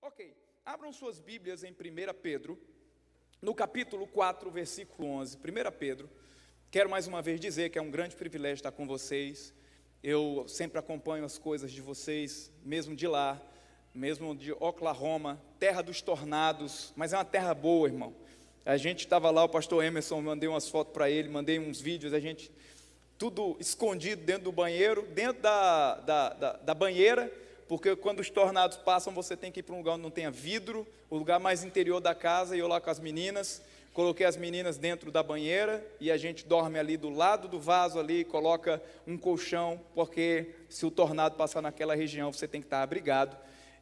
Ok, abram suas Bíblias em 1 Pedro, no capítulo 4, versículo 11. 1 Pedro, quero mais uma vez dizer que é um grande privilégio estar com vocês. Eu sempre acompanho as coisas de vocês, mesmo de lá, mesmo de Oklahoma, terra dos tornados, mas é uma terra boa, irmão. A gente estava lá, o pastor Emerson, mandei umas fotos para ele, mandei uns vídeos, a gente, tudo escondido dentro do banheiro, dentro da banheira, porque quando os tornados passam, você tem que ir para um lugar onde não tenha vidro, o lugar mais interior da casa, e eu lá com as meninas, coloquei as meninas dentro da banheira, e a gente dorme ali do lado do vaso ali, coloca um colchão, porque se o tornado passar naquela região, você tem que estar abrigado,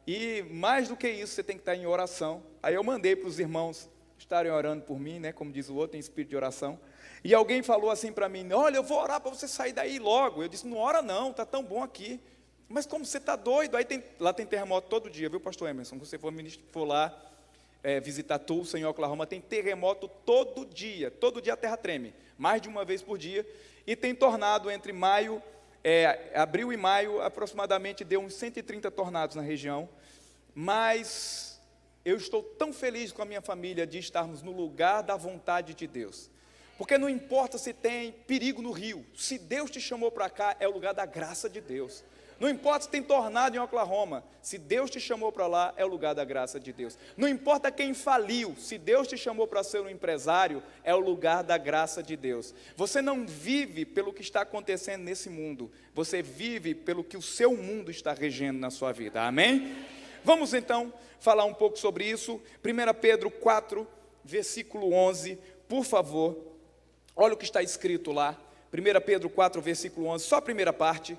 e mais do que isso, você tem que estar em oração. Aí eu mandei para os irmãos estarem orando por mim, né, como diz o outro, em espírito de oração, e alguém falou assim para mim, olha, eu vou orar para você sair daí logo. Eu disse, não ora não, está tão bom aqui. Mas como você está doido? Aí lá tem terremoto todo dia, viu, pastor Emerson? Se você for lá visitar Tulsa, em Oklahoma, tem terremoto todo dia a terra treme, mais de uma vez por dia, e tem tornado entre abril e maio, aproximadamente deu uns 130 tornados na região, mas eu estou tão feliz com a minha família de estarmos no lugar da vontade de Deus, porque não importa se tem perigo no rio, se Deus te chamou para cá, é o lugar da graça de Deus. Não importa se tem tornado em Oklahoma, se Deus te chamou para lá, é o lugar da graça de Deus. Não importa quem faliu, se Deus te chamou para ser um empresário, é o lugar da graça de Deus. Você não vive pelo que está acontecendo nesse mundo, você vive pelo que o seu mundo está regendo na sua vida, amém? Vamos então falar um pouco sobre isso. 1 Pedro 4, versículo 11, por favor, olha o que está escrito lá. 1 Pedro 4, versículo 11, só a primeira parte.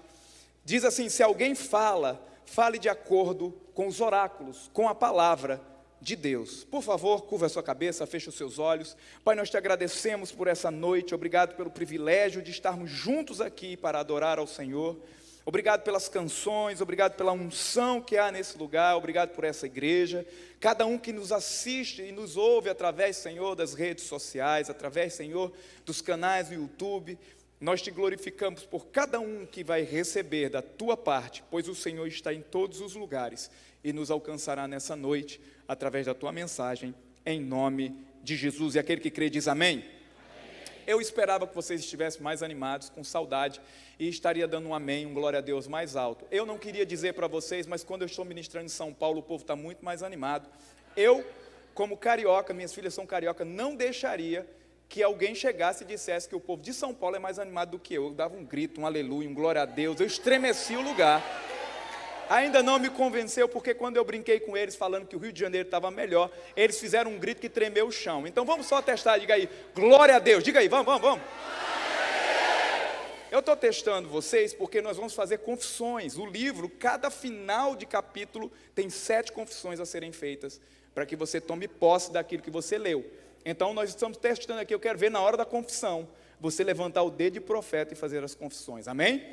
Diz assim, se alguém fale de acordo com os oráculos, com a palavra de Deus. Por favor, curva a sua cabeça, feche os seus olhos. Pai, nós te agradecemos por essa noite, obrigado pelo privilégio de estarmos juntos aqui para adorar ao Senhor. Obrigado pelas canções, obrigado pela unção que há nesse lugar, obrigado por essa igreja. Cada um que nos assiste e nos ouve através, Senhor, das redes sociais, através, Senhor, dos canais do YouTube. Nós te glorificamos por cada um que vai receber da tua parte, pois o Senhor está em todos os lugares e nos alcançará nessa noite, através da tua mensagem, em nome de Jesus. E aquele que crê diz amém? Amém. Eu esperava que vocês estivessem mais animados, com saudade, e estaria dando um amém, um glória a Deus mais alto. Eu não queria dizer para vocês, mas quando eu estou ministrando em São Paulo, o povo está muito mais animado. Eu, como carioca, minhas filhas são carioca, não deixaria que alguém chegasse e dissesse que o povo de São Paulo é mais animado do que eu. Eu dava um grito, um aleluia, um glória a Deus, eu estremeci o lugar. Ainda não me convenceu, porque quando eu brinquei com eles, falando que o Rio de Janeiro estava melhor, eles fizeram um grito que tremeu o chão. Então vamos só testar, diga aí, glória a Deus, diga aí, vamos. Eu estou testando vocês, porque nós vamos fazer confissões. O livro, cada final de capítulo, tem 7 confissões a serem feitas, para que você tome posse daquilo que você leu. Então nós estamos testando aqui, eu quero ver na hora da confissão, você levantar o dedo de profeta e fazer as confissões, amém?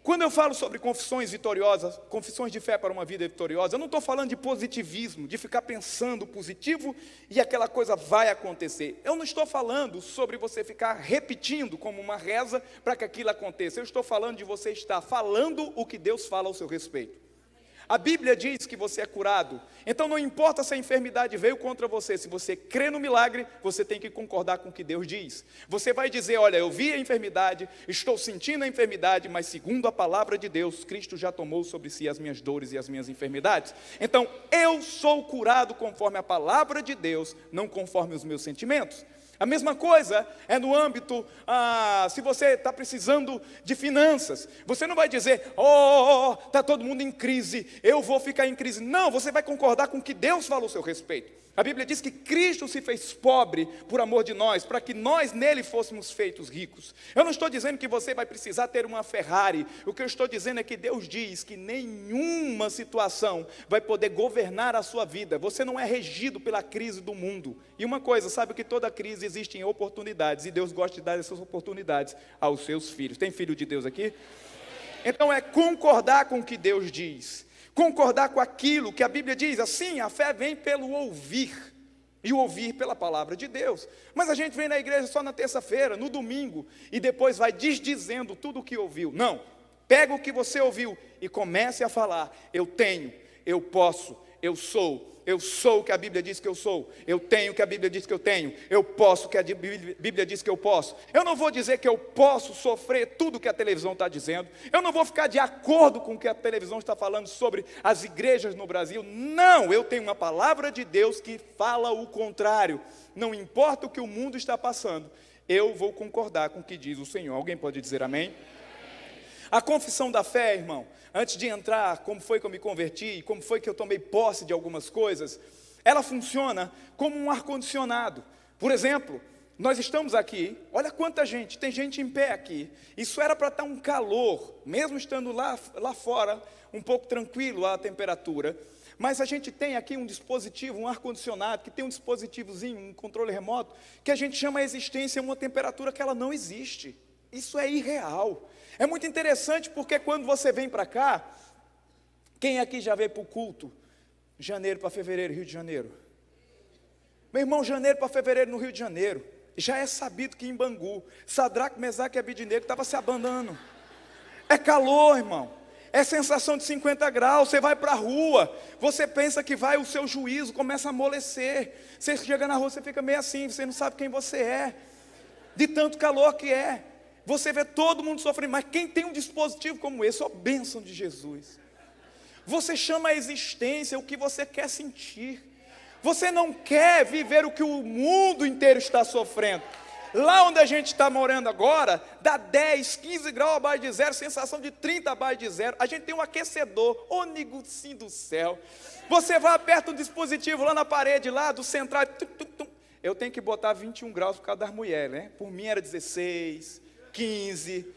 Quando eu falo sobre confissões vitoriosas, confissões de fé para uma vida vitoriosa, eu não estou falando de positivismo, de ficar pensando positivo e aquela coisa vai acontecer. Eu não estou falando sobre você ficar repetindo como uma reza para que aquilo aconteça. Eu estou falando de você estar falando o que Deus fala ao seu respeito. A Bíblia diz que você é curado, então não importa se a enfermidade veio contra você, se você crê no milagre, você tem que concordar com o que Deus diz. Você vai dizer, olha, eu vi a enfermidade, estou sentindo a enfermidade, mas segundo a palavra de Deus, Cristo já tomou sobre si as minhas dores e as minhas enfermidades. Então, eu sou curado conforme a palavra de Deus, não conforme os meus sentimentos. A mesma coisa é no âmbito, se você está precisando de finanças, você não vai dizer, está todo mundo em crise, eu vou ficar em crise. Não, você vai concordar com o que Deus fala ao seu respeito. A Bíblia diz que Cristo se fez pobre por amor de nós, para que nós nele fôssemos feitos ricos. Eu não estou dizendo que você vai precisar ter uma Ferrari, o que eu estou dizendo é que Deus diz que nenhuma situação vai poder governar a sua vida. Você não é regido pela crise do mundo. E uma coisa, sabe que toda crise existe em oportunidades, e Deus gosta de dar essas oportunidades aos seus filhos. Tem filho de Deus aqui? Então é concordar com o que Deus diz. Concordar com aquilo que a Bíblia diz, assim, a fé vem pelo ouvir, e o ouvir pela palavra de Deus. Mas a gente vem na igreja só na terça-feira, no domingo, e depois vai desdizendo tudo o que ouviu. Não, pega o que você ouviu e comece a falar, eu tenho, eu posso, eu sou o que a Bíblia diz que eu sou, eu tenho o que a Bíblia diz que eu tenho, eu posso o que a Bíblia diz que eu posso. Eu não vou dizer que eu posso sofrer tudo o que a televisão está dizendo, eu não vou ficar de acordo com o que a televisão está falando sobre as igrejas no Brasil. Não, eu tenho uma palavra de Deus que fala o contrário. Não importa o que o mundo está passando, eu vou concordar com o que diz o Senhor. Alguém pode dizer amém? A confissão da fé, irmão, antes de entrar, como foi que eu me converti, como foi que eu tomei posse de algumas coisas, ela funciona como um ar-condicionado. Por exemplo, nós estamos aqui, olha quanta gente, tem gente em pé aqui, isso era para estar um calor, mesmo estando lá fora, um pouco tranquilo a temperatura, mas a gente tem aqui um dispositivo, um ar-condicionado, que tem um dispositivozinho, um controle remoto, que a gente chama a existência uma temperatura que ela não existe. Isso é irreal. É muito interessante porque quando você vem para cá, quem aqui já veio para o culto? Janeiro para fevereiro, Rio de Janeiro. Meu irmão, janeiro para fevereiro no Rio de Janeiro. Já é sabido que em Bangu, Sadraque, Mesaque e Abidinego estava se abandonando. É calor, irmão. É sensação de 50 graus, você vai para a rua, você pensa que vai, o seu juízo começa a amolecer. Você chega na rua, você fica meio assim, você não sabe quem você é. De tanto calor que é. Você vê todo mundo sofrendo, mas quem tem um dispositivo como esse, ó, bênção de Jesus. Você chama a existência o que você quer sentir. Você não quer viver o que o mundo inteiro está sofrendo. Lá onde a gente está morando agora, dá 10, 15 graus abaixo de zero, sensação de 30 abaixo de zero. A gente tem um aquecedor, ô negocinho do céu. Você vai aperta um dispositivo lá na parede, lá do central, eu tenho que botar 21 graus por causa das mulheres, né? Por mim era 16, 15,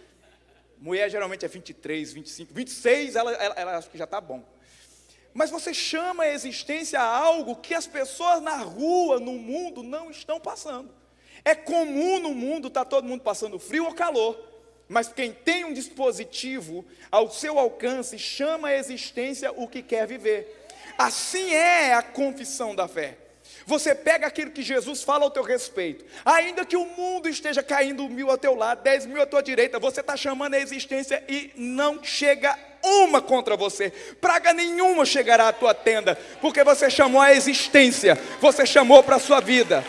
mulher geralmente é 23, 25, 26, ela acha que já está bom. Mas você chama a existência a algo que as pessoas na rua, no mundo, não estão passando. É comum no mundo estar todo mundo passando frio ou calor, mas quem tem um dispositivo ao seu alcance, chama a existência o que quer viver. Assim é a confissão da fé. Você pega aquilo que Jesus fala ao teu respeito, ainda que o mundo esteja caindo 1000 ao teu lado, 10.000 à tua direita, você está chamando a existência e não chega uma contra você, praga nenhuma chegará à tua tenda, porque você chamou a existência, você chamou para a sua vida.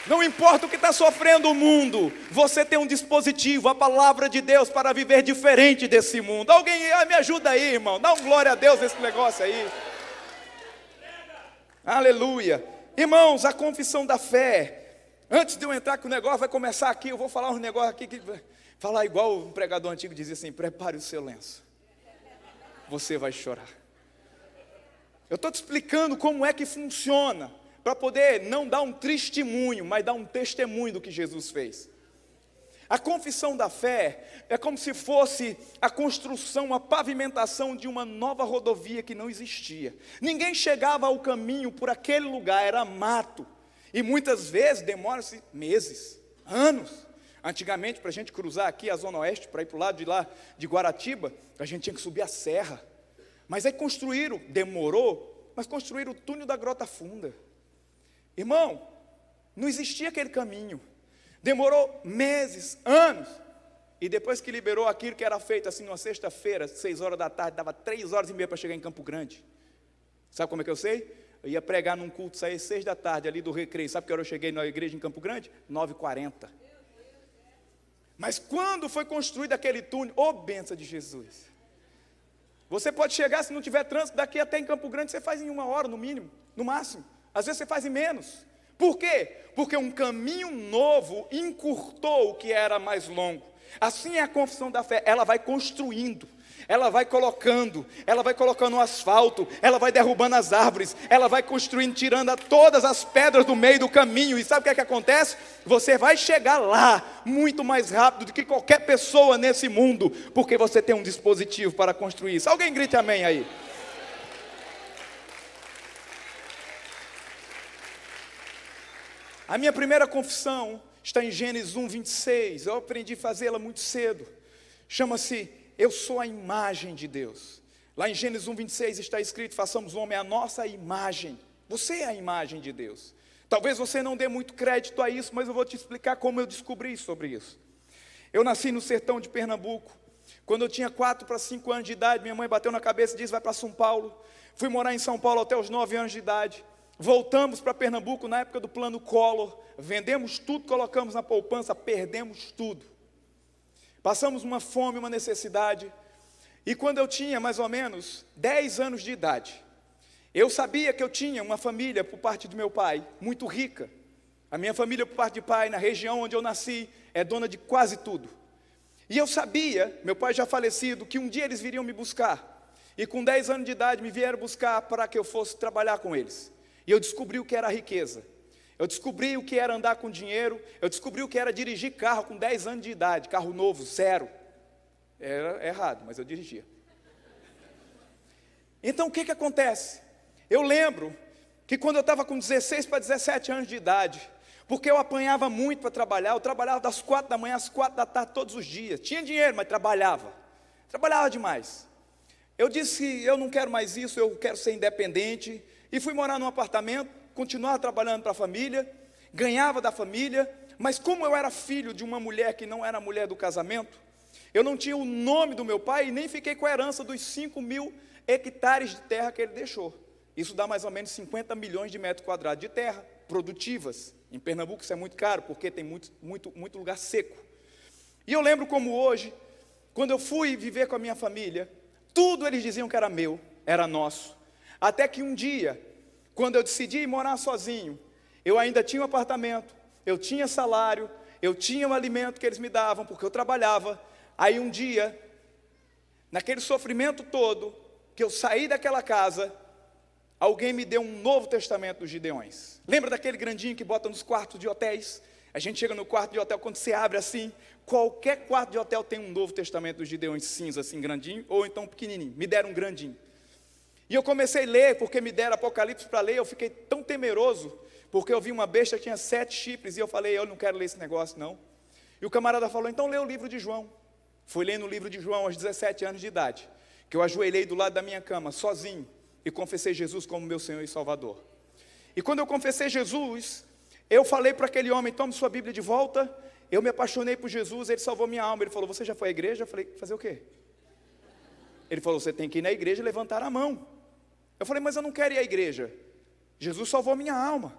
Não importa o que está sofrendo o mundo, você tem um dispositivo, a palavra de Deus para viver diferente desse mundo. Alguém me ajuda aí, irmão, dá um glória a Deus nesse negócio aí. Aleluia. Irmãos, a confissão da fé. Antes de eu entrar que o negócio vai começar aqui, eu vou falar um negócio aqui, falar igual um pregador antigo dizia assim: prepare o seu lenço, você vai chorar. Eu estou te explicando como é que funciona, para poder não dar um testemunho, mas dar um testemunho do que Jesus fez. A confissão da fé é como se fosse a construção, a pavimentação de uma nova rodovia que não existia. Ninguém chegava ao caminho por aquele lugar, era mato. E muitas vezes demora-se meses, anos. Antigamente, para a gente cruzar aqui a Zona Oeste, para ir para o lado de lá de Guaratiba, a gente tinha que subir a serra. Mas aí construíram, demorou, mas construíram o túnel da Grota Funda. Irmão, não existia aquele caminho. Demorou meses, anos, e depois que liberou aquilo que era feito assim numa sexta-feira, 6 horas da tarde, dava 3h30 para chegar em Campo Grande. Sabe como é que eu sei? Eu ia pregar num culto, saía 6 da tarde ali do recreio. Sabe que hora eu cheguei na igreja em Campo Grande? 9h40. Mas quando foi construído aquele túnel, ô bênção de Jesus. Você pode chegar, se não tiver trânsito, daqui até em Campo Grande, você faz em 1 hora no mínimo, no máximo. Às vezes você faz em menos. Por quê? Porque um caminho novo encurtou o que era mais longo. Assim é a confissão da fé, ela vai construindo, ela vai colocando no asfalto, ela vai derrubando as árvores, ela vai construindo, tirando todas as pedras do meio do caminho. E sabe o que é que acontece? Você vai chegar lá muito mais rápido do que qualquer pessoa nesse mundo, porque você tem um dispositivo para construir isso. Alguém grite amém aí. A minha primeira confissão está em Gênesis 1:26. Eu aprendi a fazê-la muito cedo. Chama-se Eu sou a imagem de Deus. Lá em Gênesis 1:26 está escrito: façamos o homem à nossa imagem. Você é a imagem de Deus. Talvez você não dê muito crédito a isso, mas eu vou te explicar como eu descobri sobre isso. Eu nasci no sertão de Pernambuco. Quando eu tinha 4 para 5 anos de idade, minha mãe bateu na cabeça e disse, vai para São Paulo. Fui morar em São Paulo até os 9 anos de idade. Voltamos para Pernambuco na época do plano Collor. Vendemos tudo, colocamos na poupança, perdemos tudo. Passamos uma fome, uma necessidade. E quando eu tinha mais ou menos 10 anos de idade, eu sabia que eu tinha uma família por parte do meu pai, muito rica. A minha família por parte de pai, na região onde eu nasci, é dona de quase tudo. E eu sabia, meu pai já falecido, que um dia eles viriam me buscar. E com 10 anos de idade me vieram buscar para que eu fosse trabalhar com eles. E eu descobri o que era a riqueza. Eu descobri o que era andar com dinheiro. Eu descobri o que era dirigir carro com 10 anos de idade. Carro novo, zero. Era errado, mas eu dirigia. Então o que acontece? Eu lembro que quando eu estava com 16 para 17 anos de idade, porque eu apanhava muito para trabalhar, eu trabalhava das 4 da manhã às 4 da tarde todos os dias. Tinha dinheiro, mas trabalhava demais. Eu disse, eu não quero mais isso, eu quero ser independente. E fui morar num apartamento, continuava trabalhando para a família, ganhava da família, mas como eu era filho de uma mulher que não era a mulher do casamento, eu não tinha o nome do meu pai e nem fiquei com a herança dos 5.000 hectares de terra que ele deixou. Isso dá mais ou menos 50 milhões de metros quadrados de terra produtivas. Em Pernambuco isso é muito caro, porque tem muito lugar seco. E eu lembro como hoje, quando eu fui viver com a minha família, tudo eles diziam que era meu, era nosso. Até que um dia, quando eu decidi morar sozinho, eu ainda tinha um apartamento, eu tinha salário, eu tinha o alimento que eles me davam, porque eu trabalhava. Aí um dia, naquele sofrimento todo, que eu saí daquela casa, alguém me deu um Novo Testamento dos Gideões. Lembra daquele grandinho que bota nos quartos de hotéis? A gente chega no quarto de hotel, quando você abre assim, qualquer quarto de hotel tem um Novo Testamento dos Gideões cinza, assim, grandinho, ou então pequenininho. Me deram um grandinho. E eu comecei a ler, porque me deram Apocalipse para ler, eu fiquei tão temeroso, porque eu vi uma besta que tinha 7 chifres, e eu falei, eu não quero ler esse negócio não. E o camarada falou, então lê o livro de João. Fui lendo o livro de João aos 17 anos de idade, que eu ajoelhei do lado da minha cama, sozinho, e confessei Jesus como meu Senhor e Salvador. E quando eu confessei Jesus, eu falei para aquele homem, tome sua Bíblia de volta. Eu me apaixonei por Jesus, ele salvou minha alma. Ele falou, você já foi à igreja? Eu falei, fazer o quê? Ele falou, você tem que ir na igreja e levantar a mão. Eu falei, mas eu não quero ir à igreja. Jesus salvou minha alma.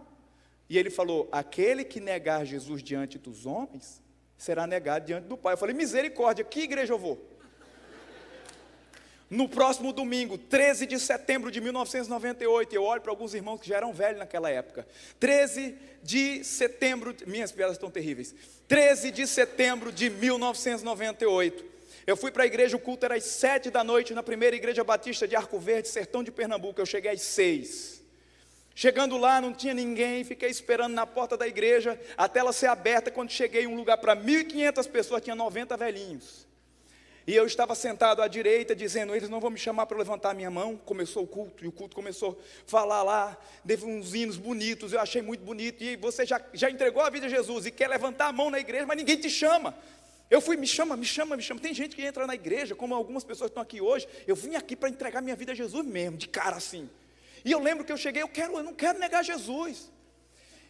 E ele falou, aquele que negar Jesus diante dos homens, será negado diante do Pai. Eu falei, misericórdia, que igreja eu vou? No próximo domingo, 13 de setembro de 1998, eu olho para alguns irmãos que já eram velhos naquela época. 13 de setembro, minhas piadas estão terríveis. 13 de setembro de 1998, eu fui para a igreja, o culto era às 7 da noite, na primeira igreja batista de Arco Verde, sertão de Pernambuco. Eu cheguei às 6. Chegando lá, não tinha ninguém, fiquei esperando na porta da igreja, até ela ser aberta. Quando cheguei em um lugar para 1.500 pessoas, tinha 90 velhinhos. E eu estava sentado à direita, dizendo, eles não vão me chamar para levantar a minha mão. Começou o culto, e o culto começou a falar lá, teve uns hinos bonitos, eu achei muito bonito. E você já entregou a vida a Jesus e quer levantar a mão na igreja, mas ninguém te chama. Eu fui, me chama. Tem gente que entra na igreja, como algumas pessoas que estão aqui hoje. Eu vim aqui para entregar minha vida a Jesus mesmo, de cara assim. E eu lembro que eu cheguei, eu não quero negar Jesus.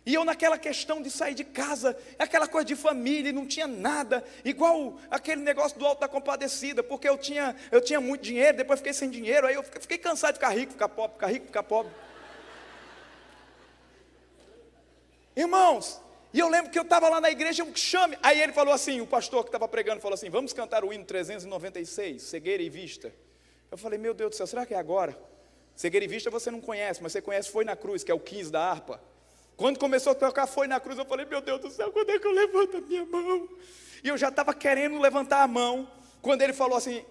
E eu naquela questão de sair de casa, aquela coisa de família, não tinha nada, igual aquele negócio do Alto da Compadecida, porque eu tinha muito dinheiro, depois fiquei sem dinheiro, aí eu fiquei cansado de ficar rico, ficar pobre, ficar rico, ficar pobre. Irmãos, e eu lembro que eu estava lá na igreja, chame, aí ele falou assim, o pastor que estava pregando falou assim, vamos cantar o hino 396, Cegueira e Vista. Eu falei, meu Deus do céu, será que é agora? Cegueira e Vista você não conhece, mas você conhece Foi na Cruz, que é o 15 da harpa. Quando começou a tocar Foi na Cruz, eu falei, meu Deus do céu, quando é que eu levanto a minha mão? E eu já estava querendo levantar a mão, quando ele falou assim,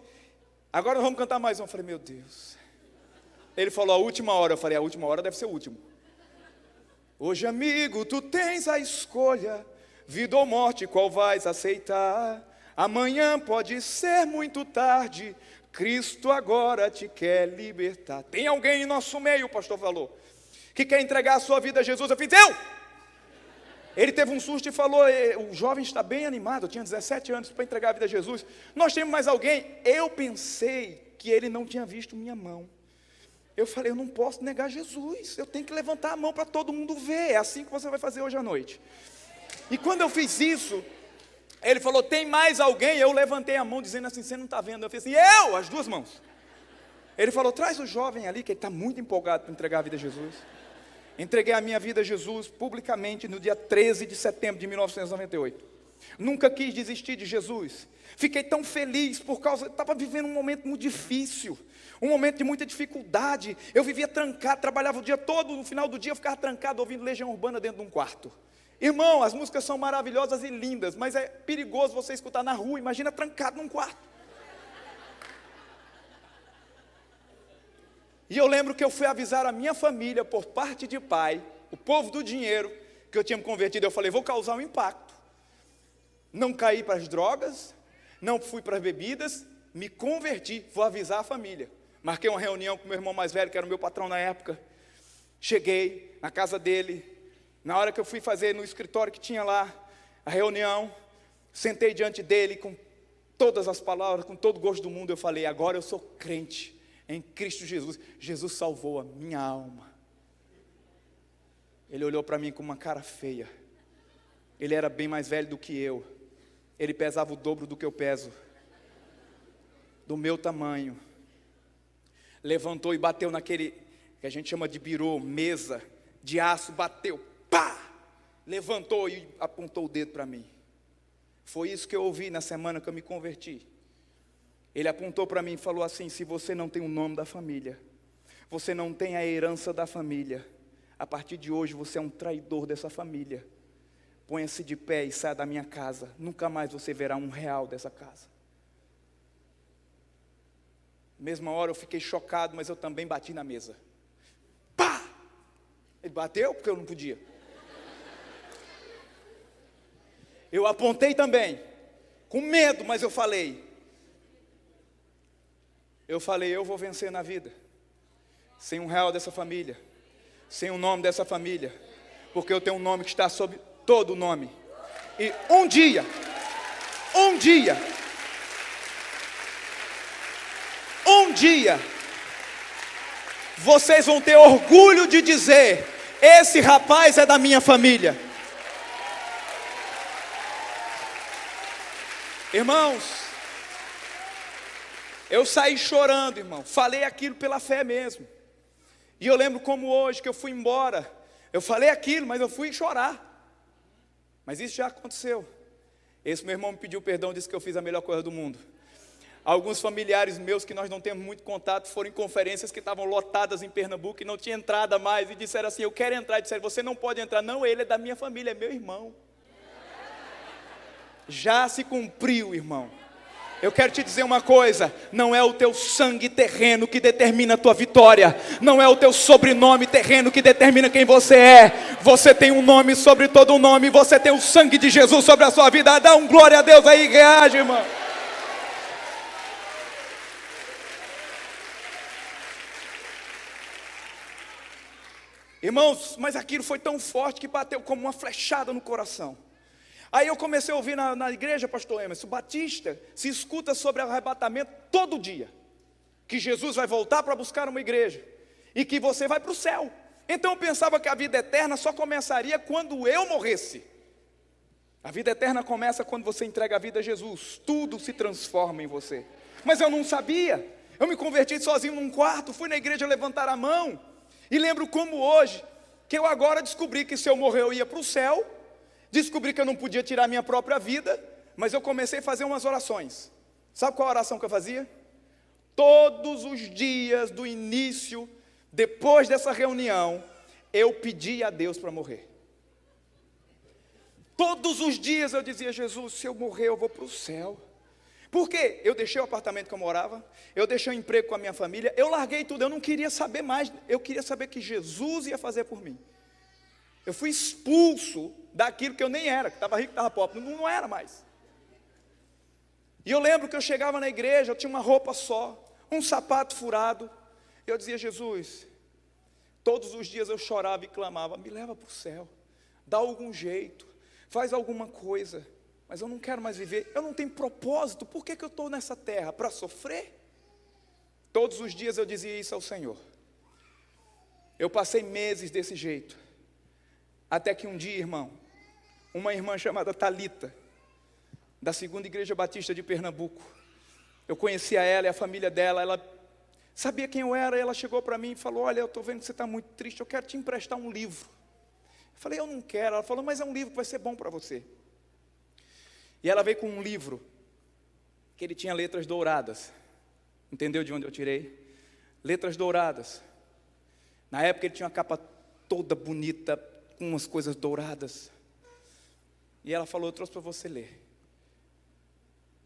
agora nós vamos cantar mais um. Eu falei, meu Deus. Ele falou, a última hora. Eu falei, a última hora deve ser o último. Hoje, amigo, tu tens a escolha, vida ou morte, qual vais aceitar? Amanhã pode ser muito tarde, Cristo agora te quer libertar. Tem alguém em nosso meio, o pastor falou, que quer entregar a sua vida a Jesus? Eu fiz, eu! Ele teve um susto e falou, o jovem está bem animado, eu tinha 17 anos para entregar a vida a Jesus. Nós temos mais alguém? Eu pensei que ele não tinha visto minha mão. Eu falei, eu não posso negar Jesus, eu tenho que levantar a mão para todo mundo ver. É assim que você vai fazer hoje à noite. E quando eu fiz isso, Ele falou, tem mais alguém? Eu levantei a mão dizendo assim, você não está vendo? Eu fiz assim, as duas mãos. Ele falou, traz o jovem ali, que ele está muito empolgado para entregar a vida a Jesus. Entreguei a minha vida a Jesus publicamente no dia 13 de setembro de 1998. Nunca quis desistir de Jesus. Fiquei tão feliz por causa, estava vivendo um momento muito difícil, um momento de muita dificuldade. Eu vivia trancado, trabalhava o dia todo, no final do dia eu ficava trancado ouvindo Legião Urbana dentro de um quarto. Irmão, as músicas são maravilhosas e lindas, mas é perigoso você escutar na rua, imagina trancado num quarto. E eu lembro que eu fui avisar a minha família, por parte de pai, o povo do dinheiro, que eu tinha me convertido. Eu falei, vou causar um impacto. Não caí para as drogas, não fui para as bebidas, me converti, vou avisar a família. Marquei uma reunião com meu irmão mais velho, que era o meu patrão na época. Cheguei na casa dele, na hora que eu fui fazer no escritório que tinha lá, a reunião, sentei diante dele com todas as palavras, com todo o gosto do mundo. Eu falei, agora eu sou crente em Cristo Jesus. Jesus salvou a minha alma. Ele olhou para mim com uma cara feia. Ele era bem mais velho do que eu. Ele pesava o dobro do que eu peso. Do meu tamanho. Levantou e bateu naquele, que a gente chama de birô, mesa de aço, bateu, pá! Levantou e apontou o dedo para mim. Foi isso que eu ouvi na semana que eu me converti. Ele apontou para mim e falou assim, se você não tem o nome da família, você não tem a herança da família, a partir de hoje você é um traidor dessa família. Ponha-se de pé e saia da minha casa, nunca mais você verá R$1 dessa casa. Mesma hora eu fiquei chocado, mas eu também bati na mesa. Pá! Ele bateu porque eu não podia. Eu apontei também, com medo, mas eu falei, eu vou vencer na vida, sem R$1 dessa família, sem o nome dessa família, porque eu tenho um nome que está sobre todo o nome. E um dia, vocês vão ter orgulho de dizer, esse rapaz é da minha família. Irmãos, eu saí chorando, irmão, falei aquilo pela fé mesmo. E eu lembro como hoje que eu fui embora, eu falei aquilo, mas eu fui chorar. Mas isso já aconteceu. Esse meu irmão me pediu perdão, disse que eu fiz a melhor coisa do mundo. Alguns familiares meus que nós não temos muito contato foram em conferências que estavam lotadas em Pernambuco e não tinha entrada mais, e disseram assim, eu quero entrar, e disseram, você não pode entrar. Não, ele é da minha família, é meu irmão. Já se cumpriu, irmão. Eu quero te dizer uma coisa, não é o teu sangue terreno que determina a tua vitória, não é o teu sobrenome terreno que determina quem você é. Você tem um nome sobre todo o nome, você tem o sangue de Jesus sobre a sua vida. Dá um glória a Deus aí, reage, irmão. Irmãos, mas aquilo foi tão forte que bateu como uma flechada no coração. Aí eu comecei a ouvir na igreja, pastor Emerson, Batista se escuta sobre arrebatamento todo dia. Que Jesus vai voltar para buscar uma igreja. E que você vai para o céu. Então eu pensava que a vida eterna só começaria quando eu morresse. A vida eterna começa quando você entrega a vida a Jesus. Tudo se transforma em você. Mas eu não sabia. Eu me converti sozinho num quarto, fui na igreja levantar a mão. E lembro como hoje, que eu agora descobri que se eu morrer eu ia para o céu. Descobri que eu não podia tirar minha própria vida, mas eu comecei a fazer umas orações. Sabe qual a oração que eu fazia? Todos os dias do início, depois dessa reunião, eu pedia a Deus para morrer. Todos os dias eu dizia, Jesus, se eu morrer eu vou para o céu. Por quê? Eu deixei o apartamento que eu morava, eu deixei o emprego com a minha família, eu larguei tudo, eu não queria saber mais, eu queria saber que Jesus ia fazer por mim. Eu fui expulso daquilo que eu nem era, que estava rico, estava pobre, não era mais. E eu lembro que eu chegava na igreja, eu tinha uma roupa só, um sapato furado, eu dizia, Jesus, todos os dias eu chorava e clamava, me leva para o céu, dá algum jeito, faz alguma coisa, mas eu não quero mais viver, eu não tenho propósito, por que eu estou nessa terra? Para sofrer? Todos os dias eu dizia isso ao Senhor. Eu passei meses desse jeito, até que um dia, irmão, uma irmã chamada Talita da Segunda Igreja Batista de Pernambuco. Eu conhecia ela e a família dela, ela sabia quem eu era, e ela chegou para mim e falou: olha, eu estou vendo que você está muito triste, eu quero te emprestar um livro. Eu falei: eu não quero. Ela falou: mas é um livro que vai ser bom para você. E ela veio com um livro, que ele tinha letras douradas. Entendeu de onde eu tirei? Letras douradas. Na época ele tinha uma capa toda bonita, com umas coisas douradas. E ela falou: eu trouxe para você ler.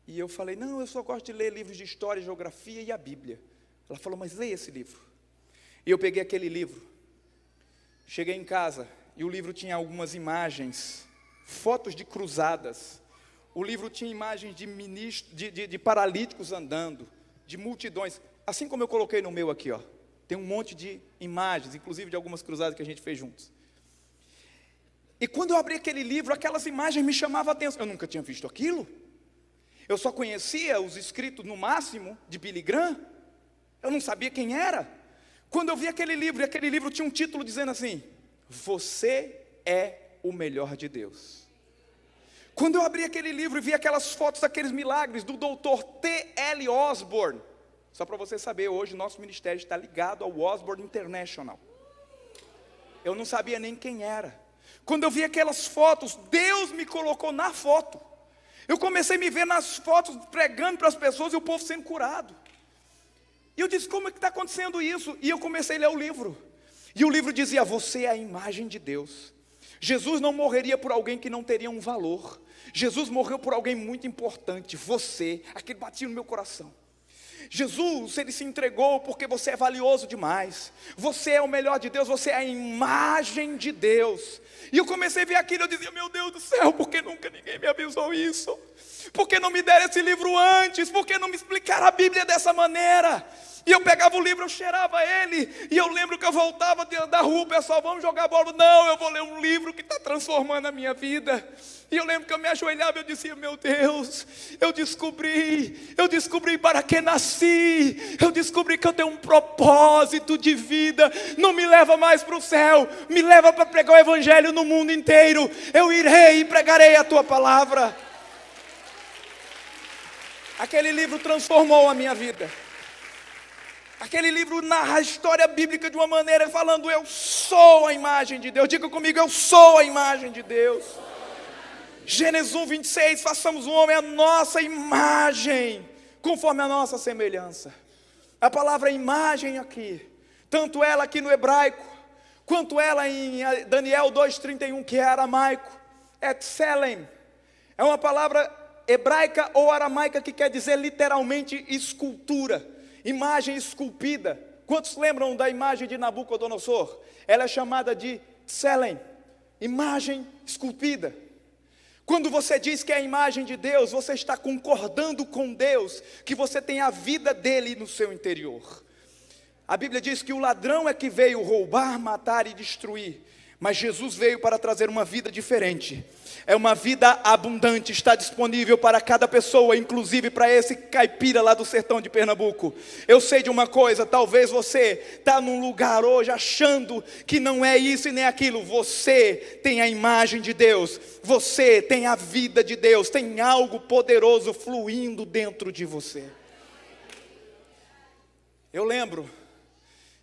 E eu falei: não, eu só gosto de ler livros de história, geografia e a Bíblia. Ela falou: mas leia esse livro. E eu peguei aquele livro, cheguei em casa, e o livro tinha algumas imagens, fotos de cruzadas. O livro tinha imagens de paralíticos andando, de multidões, assim como eu coloquei no meu aqui, ó. Tem um monte de imagens, inclusive de algumas cruzadas que a gente fez juntos. E quando eu abri aquele livro, aquelas imagens me chamavam a atenção. Eu nunca tinha visto aquilo. Eu só conhecia os escritos, no máximo, de Billy Graham. Eu não sabia quem era. Quando eu vi aquele livro, e aquele livro tinha um título dizendo assim: você é o melhor de Deus. Quando eu abri aquele livro e vi aquelas fotos daqueles milagres do Dr. T.L. Osborne, só para você saber, hoje o nosso ministério está ligado ao Osborne International. Eu não sabia nem quem era. Quando eu vi aquelas fotos, Deus me colocou na foto. Eu comecei a me ver nas fotos, pregando para as pessoas e o povo sendo curado. E eu disse: como é que está acontecendo isso? E eu comecei a ler o livro. E o livro dizia: você é a imagem de Deus. Jesus não morreria por alguém que não teria um valor. Jesus morreu por alguém muito importante, você. Aquilo batia no meu coração. Jesus, ele se entregou porque você é valioso demais. Você é o melhor de Deus, você é a imagem de Deus. E eu comecei a ver aquilo, eu dizia: meu Deus do céu, por que nunca ninguém me avisou isso? Por que não me deram esse livro antes? Por que não me explicaram a Bíblia dessa maneira? E eu pegava o livro, eu cheirava ele, e eu lembro que eu voltava da rua, o pessoal: vamos jogar bola. Não, eu vou ler um livro que está transformando a minha vida. E eu lembro que eu me ajoelhava e eu dizia: meu Deus, eu descobri para que nasci, eu descobri que eu tenho um propósito de vida. Não me leva mais para o céu, me leva para pregar o Evangelho no mundo inteiro. Eu irei e pregarei a tua palavra. Aquele livro transformou a minha vida. Aquele livro narra a história bíblica de uma maneira falando: eu sou a imagem de Deus. Diga comigo: eu sou a imagem de Deus. Gênesis 1:26, façamos o homem a nossa imagem, conforme a nossa semelhança. A palavra imagem aqui, tanto ela aqui no hebraico, quanto ela em Daniel 2:31, que é aramaico, é tselem. É uma palavra hebraica ou aramaica que quer dizer literalmente escultura, imagem esculpida. Quantos lembram da imagem de Nabucodonosor? Ela é chamada de tselem, imagem esculpida. Quando você diz que é a imagem de Deus, você está concordando com Deus, que você tem a vida dele no seu interior. A Bíblia diz que o ladrão é que veio roubar, matar e destruir, mas Jesus veio para trazer uma vida diferente. É uma vida abundante, está disponível para cada pessoa, inclusive para esse caipira lá do sertão de Pernambuco. Eu sei de uma coisa: talvez você está num lugar hoje achando que não é isso e nem aquilo. Você tem a imagem de Deus, você tem a vida de Deus, tem algo poderoso fluindo dentro de você. Eu lembro,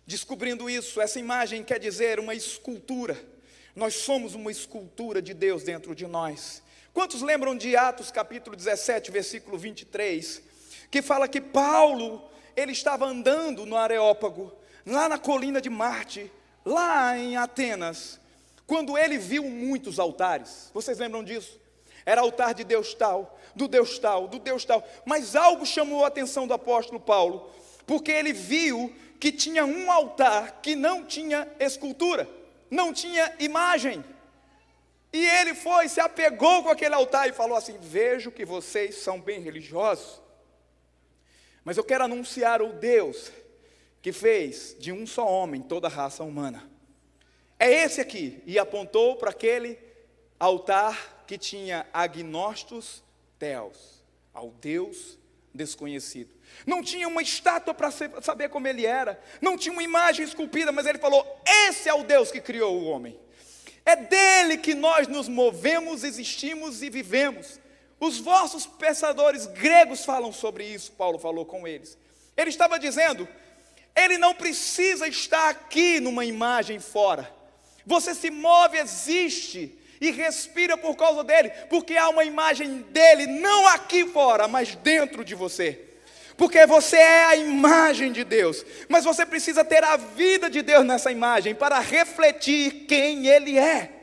descobrindo isso, essa imagem quer dizer uma escultura. Nós somos uma escultura de Deus dentro de nós. Quantos lembram de Atos capítulo 17, versículo 23, que fala que Paulo, ele estava andando no Areópago, lá na colina de Marte, lá em Atenas, quando ele viu muitos altares. Vocês lembram disso? Era altar de Deus tal, do Deus tal, do Deus tal. Mas algo chamou a atenção do apóstolo Paulo, porque ele viu que tinha um altar que não tinha escultura, não tinha imagem. E ele foi, se apegou com aquele altar e falou assim: vejo que vocês são bem religiosos, mas eu quero anunciar o Deus que fez de um só homem toda a raça humana. É esse aqui. E apontou para aquele altar que tinha agnostos theos, ao Deus desconhecido. Não tinha uma estátua para saber como ele era, não tinha uma imagem esculpida, mas ele falou: esse é o Deus que criou o homem. É dele que nós nos movemos, existimos e vivemos. Os vossos pensadores gregos falam sobre isso, Paulo falou com eles. Ele estava dizendo, ele não precisa estar aqui numa imagem fora. Você se move, existe e respira por causa dele, porque há uma imagem dele, não aqui fora, mas dentro de você. Porque você é a imagem de Deus, mas você precisa ter a vida de Deus nessa imagem, para refletir quem Ele é.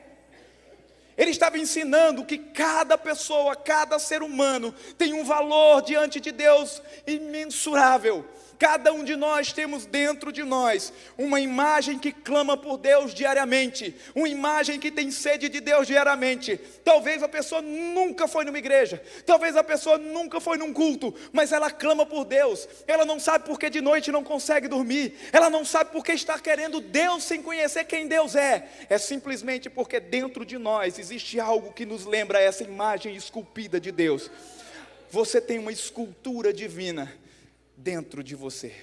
Ele estava ensinando que cada pessoa, cada ser humano tem um valor diante de Deus imensurável. Cada um de nós temos dentro de nós uma imagem que clama por Deus diariamente, uma imagem que tem sede de Deus diariamente. Talvez a pessoa nunca foi numa igreja, talvez a pessoa nunca foi num culto, mas ela clama por Deus. Ela não sabe porque de noite não consegue dormir, ela não sabe porque está querendo Deus sem conhecer quem Deus é. É simplesmente porque dentro de nós existe algo que nos lembra essa imagem esculpida de Deus. Você tem uma escultura divina dentro de você.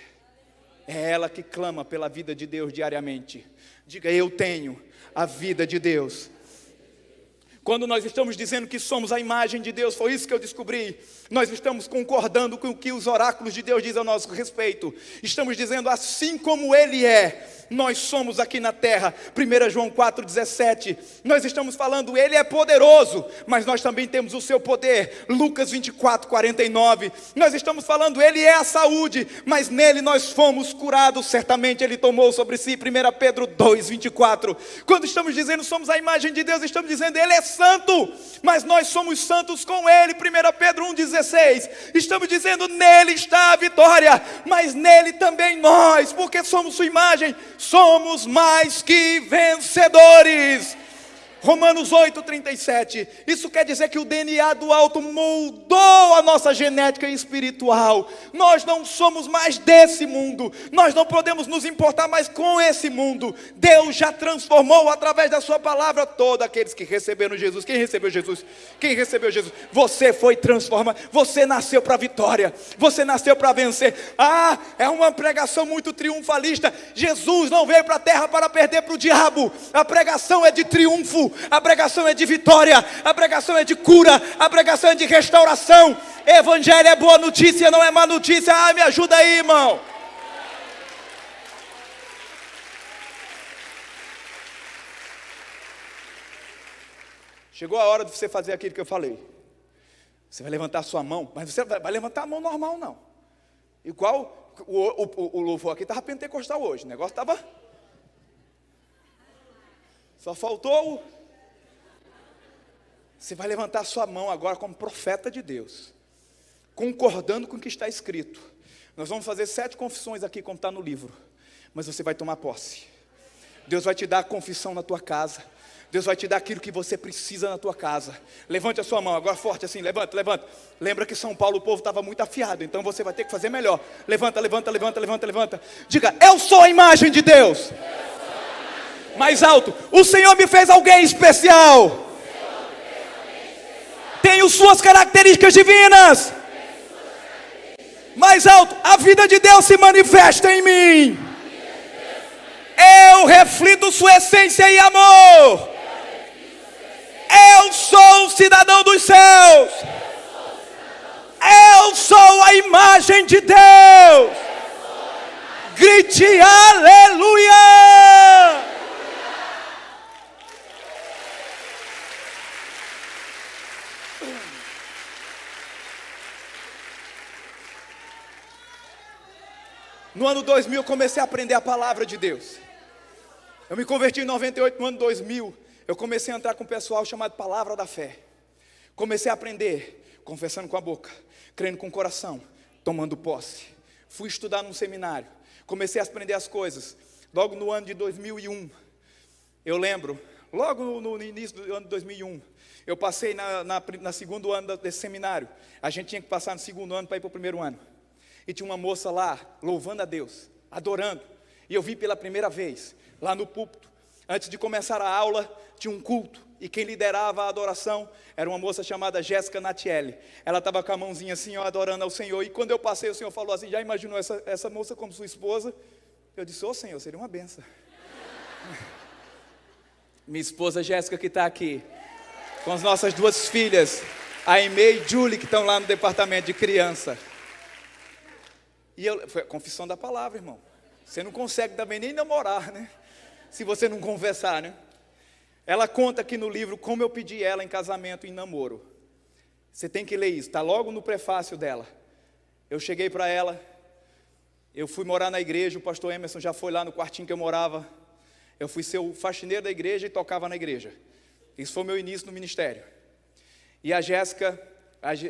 É ela que clama pela vida de Deus diariamente. Diga, eu tenho a vida de Deus. Quando nós estamos dizendo que somos a imagem de Deus, foi isso que eu descobri. Nós estamos concordando com o que os oráculos de Deus dizem a nosso respeito. Estamos dizendo, assim como Ele é, nós somos aqui na terra. 1 João 4,17. Nós estamos falando, Ele é poderoso, mas nós também temos o seu poder. Lucas 24:49. Nós estamos falando, Ele é a saúde, mas nele nós fomos curados. Certamente Ele tomou sobre si. 1 Pedro 2,24. Quando estamos dizendo somos a imagem de Deus, estamos dizendo Ele é santo, mas nós somos santos com Ele. 1 Pedro 1,16. Estamos dizendo, nele está a vitória, mas nele também nós, porque somos sua imagem, somos mais que vencedores. Romanos 8,37. Isso quer dizer que o DNA do alto moldou a nossa genética espiritual. Nós não somos mais desse mundo. Nós não podemos nos importar mais com esse mundo. Deus já transformou através da sua palavra todos aqueles que receberam Jesus. Quem recebeu Jesus? Quem recebeu Jesus? Você foi transformado. Você nasceu para a vitória. Você nasceu para vencer. É uma pregação muito triunfalista. Jesus não veio para a terra para perder para o diabo. A pregação é de triunfo. A pregação é de vitória, a pregação é de cura, a pregação é de restauração. Evangelho é boa notícia, não é má notícia. Me ajuda aí, irmão. Chegou a hora de você fazer aquilo que eu falei. Você vai levantar a sua mão, mas você vai levantar a mão normal não. Igual o louvor aqui estava pentecostal hoje, o negócio estava... Só faltou Você vai levantar a sua mão agora como profeta de Deus, concordando com o que está escrito. Nós vamos fazer 7 confissões aqui, como está no livro, mas você vai tomar posse. Deus vai te dar a confissão na tua casa. Deus vai te dar aquilo que você precisa na tua casa. Levante a sua mão, agora forte assim, levanta. Lembra que São Paulo o povo estava muito afiado, então você vai ter que fazer melhor. Levanta. Diga, eu sou a imagem de Deus. Mais alto, o Senhor me fez alguém especial. Tenho suas características divinas. Mais alto, a vida de Deus se manifesta em mim. Eu reflito sua essência e amor. Eu sou o cidadão dos céus. Eu sou a imagem de Deus. Grite aleluia. No ano 2000 eu comecei a aprender a palavra de Deus. Eu me converti em 98, no ano 2000. Eu comecei a entrar com um pessoal chamado Palavra da Fé. Comecei a aprender, confessando com a boca, crendo com o coração, tomando posse. Fui estudar num seminário. Comecei a aprender as coisas. Logo no ano de 2001, eu lembro, logo no início do ano de 2001, eu passei na segundo ano desse seminário. A gente tinha que passar no segundo ano para ir para o primeiro ano. E tinha uma moça lá, louvando a Deus, adorando. E eu vi pela primeira vez, lá no púlpito. Antes de começar a aula, tinha um culto. E quem liderava a adoração era uma moça chamada Jéssica Natielli. Ela estava com a mãozinha assim, ó, adorando ao Senhor. E quando eu passei, o Senhor falou assim, já imaginou essa moça como sua esposa? Eu disse, Senhor, seria uma benção. Minha esposa Jéssica que está aqui, com as nossas 2 filhas. A Aimee e Julie, que estão lá no departamento de criança. Foi a confissão da palavra, irmão. Você não consegue também nem namorar, né? Se você não confessar, né? Ela conta aqui no livro como eu pedi ela em casamento, em namoro. Você tem que ler isso, está logo no prefácio dela. Eu cheguei para ela, eu fui morar na igreja, o pastor Emerson já foi lá no quartinho que eu morava. Eu fui ser o faxineiro da igreja e tocava na igreja. Isso foi o meu início no ministério. E a Jéssica,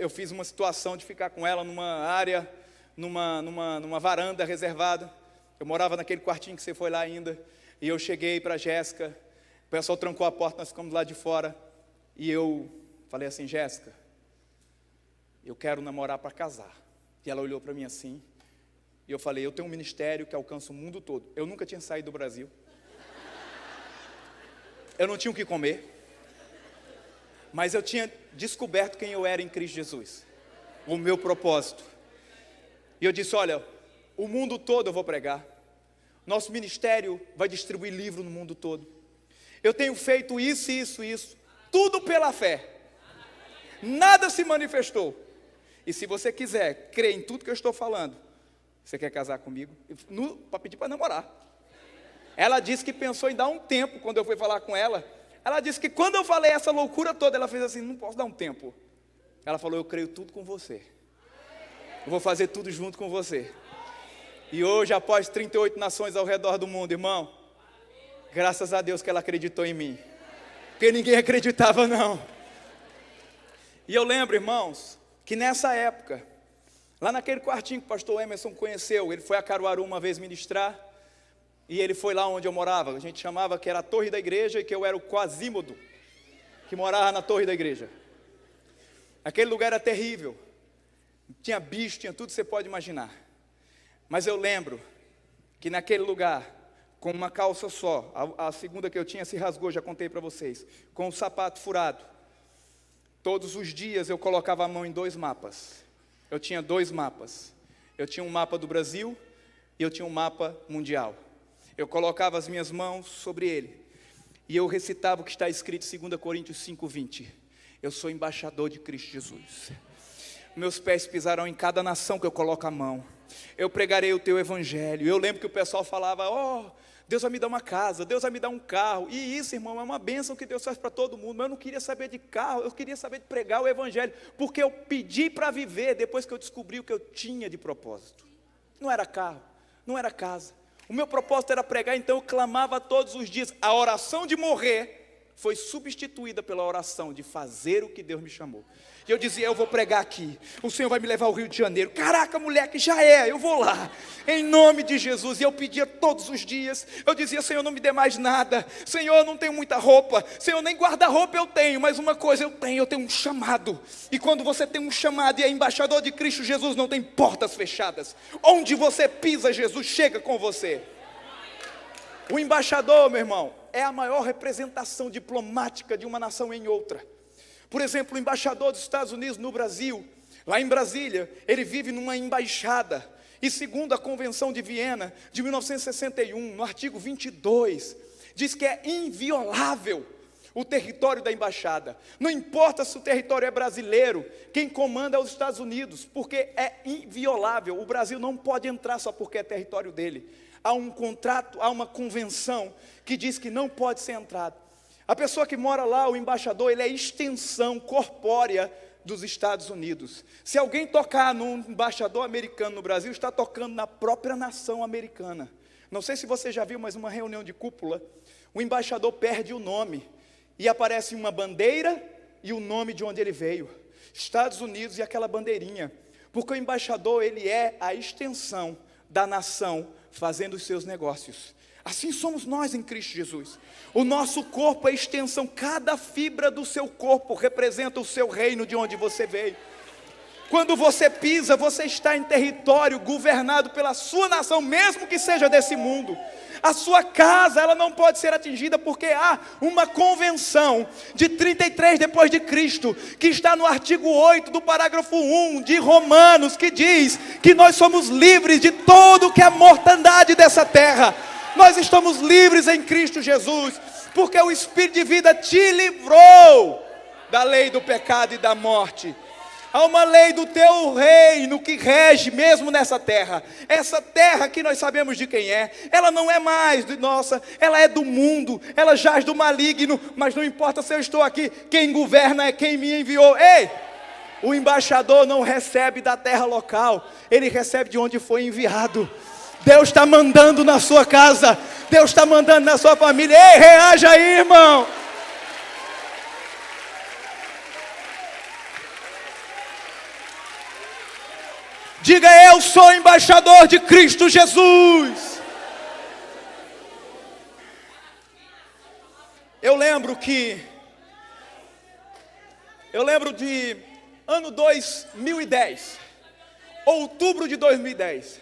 eu fiz uma situação de ficar com ela numa área, numa varanda reservada. Eu morava naquele quartinho que você foi lá ainda. E eu cheguei para a Jéssica, o pessoal trancou a porta, nós ficamos lá de fora. E eu falei assim: Jéssica, eu quero namorar para casar. E ela olhou para mim assim. E eu falei: eu tenho um ministério que alcança o mundo todo. Eu nunca tinha saído do Brasil. Eu não tinha o que comer. Mas eu tinha descoberto quem eu era em Cristo Jesus, o meu propósito. E eu disse: olha, o mundo todo eu vou pregar. Nosso ministério vai distribuir livro no mundo todo. Eu tenho feito isso, tudo pela fé. Nada se manifestou. E se você quiser crer em tudo que eu estou falando, você quer casar comigo? Para pedir para namorar. Ela disse que pensou em dar um tempo quando eu fui falar com ela. Ela disse que quando eu falei essa loucura toda, ela fez assim: não posso dar um tempo. Ela falou: eu creio tudo com você. Eu vou fazer tudo junto com você. E hoje, após 38 nações ao redor do mundo, irmão, graças a Deus que ela acreditou em mim. Porque ninguém acreditava não. E eu lembro, irmãos, que nessa época, lá naquele quartinho que o pastor Emerson conheceu, ele foi a Caruaru uma vez ministrar. E ele foi lá onde eu morava. A gente chamava que era a torre da igreja e que eu era o Quasímodo, que morava na torre da igreja. Aquele lugar era terrível. Tinha bicho, tinha tudo que você pode imaginar. Mas eu lembro que naquele lugar, com uma calça só, a segunda que eu tinha se rasgou, já contei para vocês, com o sapato furado. Todos os dias eu colocava a mão em 2 mapas. Eu tinha 2 mapas. Eu tinha um mapa do Brasil e eu tinha um mapa mundial. Eu colocava as minhas mãos sobre ele. E eu recitava o que está escrito em 2 Coríntios 5:20. Eu sou embaixador de Cristo Jesus. Meus pés pisarão em cada nação que eu coloco a mão. Eu pregarei o teu evangelho. Eu lembro que o pessoal falava: oh, Deus vai me dar uma casa, Deus vai me dar um carro. E isso, irmão, é uma bênção que Deus faz para todo mundo. Mas eu não queria saber de carro, eu queria saber de pregar o evangelho. Porque eu pedi para viver depois que eu descobri o que eu tinha de propósito. Não era carro, não era casa. O meu propósito era pregar, então eu clamava todos os dias. A oração de morrer foi substituída pela oração de fazer o que Deus me chamou. E eu dizia: eu vou pregar aqui, o Senhor vai me levar ao Rio de Janeiro. Caraca, moleque, já é, eu vou lá, em nome de Jesus. E eu pedia todos os dias, eu dizia: Senhor, não me dê mais nada. Senhor, eu não tenho muita roupa. Senhor, nem guarda-roupa eu tenho, mas uma coisa eu tenho um chamado. E quando você tem um chamado e é embaixador de Cristo Jesus, não tem portas fechadas. Onde você pisa, Jesus chega com você. O embaixador, meu irmão, é a maior representação diplomática de uma nação em outra. Por exemplo, o embaixador dos Estados Unidos no Brasil, lá em Brasília, ele vive numa embaixada. E segundo a Convenção de Viena, de 1961, no artigo 22, diz que é inviolável o território da embaixada. Não importa se o território é brasileiro, quem comanda é os Estados Unidos, porque é inviolável. O Brasil não pode entrar só porque é território dele. Há um contrato, há uma convenção que diz que não pode ser entrado. A pessoa que mora lá, o embaixador, ele é a extensão corpórea dos Estados Unidos. Se alguém tocar num embaixador americano no Brasil, está tocando na própria nação americana. Não sei se você já viu, mas uma reunião de cúpula, o embaixador perde o nome e aparece uma bandeira e o nome de onde ele veio. Estados Unidos e aquela bandeirinha. Porque o embaixador, ele é a extensão da nação fazendo os seus negócios. Assim somos nós em Cristo Jesus. O nosso corpo é extensão, cada fibra do seu corpo representa o seu reino de onde você veio. Quando você pisa, você está em território governado pela sua nação, mesmo que seja desse mundo. A sua casa, ela não pode ser atingida porque há uma convenção de 33 depois de Cristo, que está no artigo 8 do parágrafo 1 de Romanos, que diz que nós somos livres de todo que é mortandade dessa terra. Nós estamos livres em Cristo Jesus, porque o Espírito de vida te livrou. da lei do pecado e da morte. Há uma lei do teu reino que rege mesmo nessa terra. Essa terra que nós sabemos de quem é, ela não é mais de nossa, ela é do mundo, ela jaz do maligno, mas não importa se eu estou aqui, quem governa é quem me enviou. Ei! O embaixador não recebe da terra local, ele recebe de onde foi enviado. Deus está mandando na sua casa, Deus está mandando na sua família. Ei, reaja aí, irmão. Diga, eu sou embaixador de Cristo Jesus. Eu lembro de ano 2010, outubro de 2010.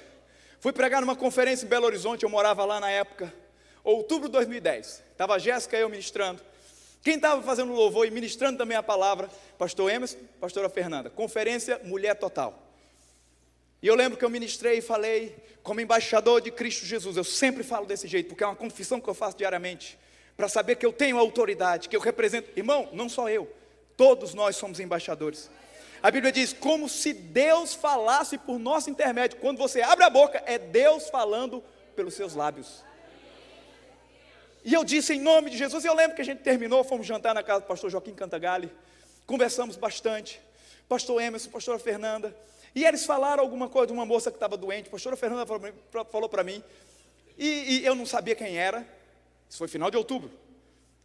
Fui pregar numa conferência em Belo Horizonte, eu morava lá na época. Outubro de 2010. Estava a Jéssica e eu ministrando. Quem estava fazendo louvor e ministrando também a palavra? Pastor Emerson, pastora Fernanda. Conferência Mulher Total. E eu lembro que eu ministrei e falei como embaixador de Cristo Jesus. Eu sempre falo desse jeito, porque é uma confissão que eu faço diariamente, para saber que eu tenho autoridade, que eu represento. Irmão, não só eu, todos nós somos embaixadores. A Bíblia diz, como se Deus falasse por nosso intermédio. Quando você abre a boca, é Deus falando pelos seus lábios. E eu disse em nome de Jesus. E eu lembro que a gente terminou, fomos jantar na casa do pastor Joaquim Cantagalli, conversamos bastante, pastor Emerson, pastora Fernanda. E eles falaram alguma coisa de uma moça que estava doente. A pastora Fernanda falou para mim. E eu não sabia quem era. Isso foi final de outubro.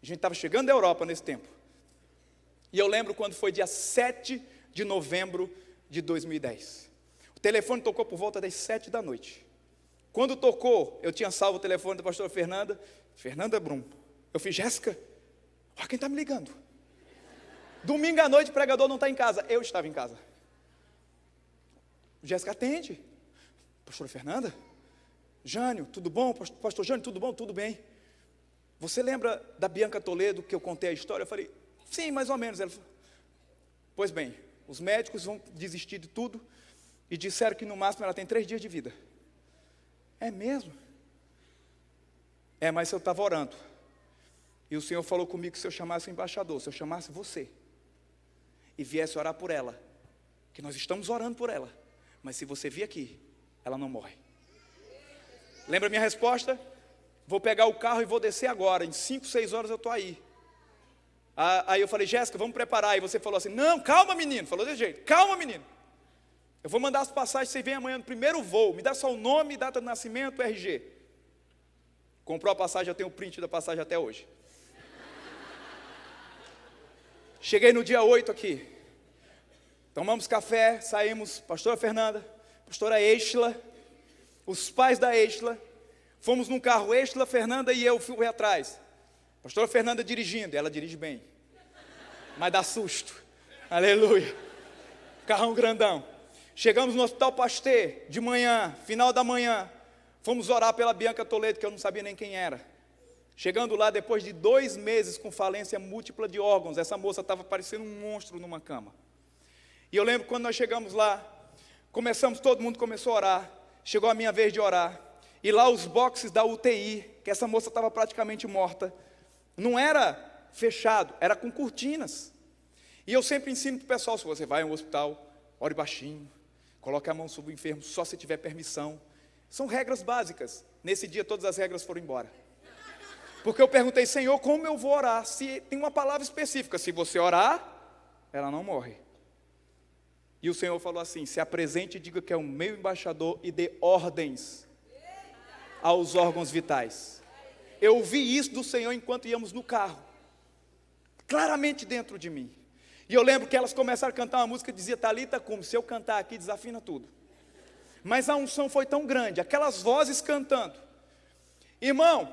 A gente estava chegando da Europa nesse tempo. E eu lembro quando foi dia 7 de novembro de 2010. O telefone tocou por volta das 7 da noite. Quando tocou, eu tinha salvo o telefone da pastora Fernanda. Fernanda Brum. Eu fiz, Jéssica, olha quem está me ligando. Domingo à noite o pregador não está em casa. Eu estava em casa. Jéssica atende. Pastora Fernanda? Jânio, tudo bom? Pastor Jânio, tudo bom? Tudo bem. Você lembra da Bianca Toledo que eu contei a história? Eu falei, sim, mais ou menos. Ela falou, pois bem, os médicos vão desistir de tudo e disseram que no máximo ela tem 3 dias de vida. É mesmo? É, mas eu estava orando. E o Senhor falou comigo que se eu chamasse o embaixador, se eu chamasse você e viesse orar por ela, que nós estamos orando por ela, mas se você vir aqui, ela não morre. Lembra a minha resposta? Vou pegar o carro e vou descer agora, em 5, 6 horas eu estou aí. Aí eu falei, Jéssica, vamos preparar. E você falou assim, não, calma menino. Falou desse jeito, calma menino. Eu vou mandar as passagens, você vem amanhã no primeiro voo. Me dá só o nome, data de nascimento, RG. Comprou a passagem, eu tenho o print da passagem até hoje. Cheguei no dia 8 aqui. Tomamos café, saímos, pastora Fernanda, pastora Estela, os pais da Estela. Fomos num carro, Estela, Fernanda e eu fui atrás. Pastora Fernanda dirigindo, ela dirige bem, mas dá susto. Aleluia. Carrão grandão. Chegamos no Hospital Pasteur, de manhã, final da manhã. Fomos orar pela Bianca Toledo, que eu não sabia nem quem era. Chegando lá, depois de 2 meses com falência múltipla de órgãos, essa moça estava parecendo um monstro numa cama. E eu lembro quando nós chegamos lá, todo mundo começou a orar. Chegou a minha vez de orar. E lá os boxes da UTI, que essa moça estava praticamente morta, não era fechado, era com cortinas. E eu sempre ensino para o pessoal, se você vai a um hospital, ore baixinho, coloque a mão sobre o enfermo, só se tiver permissão. São regras básicas. Nesse dia todas as regras foram embora. Porque eu perguntei, Senhor, como eu vou orar? Se tem uma palavra específica, se você orar, ela não morre. E o Senhor falou assim, se apresente e diga que é o meu embaixador e dê ordens aos órgãos vitais. Eu ouvi isso do Senhor enquanto íamos no carro, claramente dentro de mim. E eu lembro que elas começaram a cantar uma música que dizia, Talita cum, se eu cantar aqui desafina tudo. Mas a unção foi tão grande, aquelas vozes cantando. Irmão,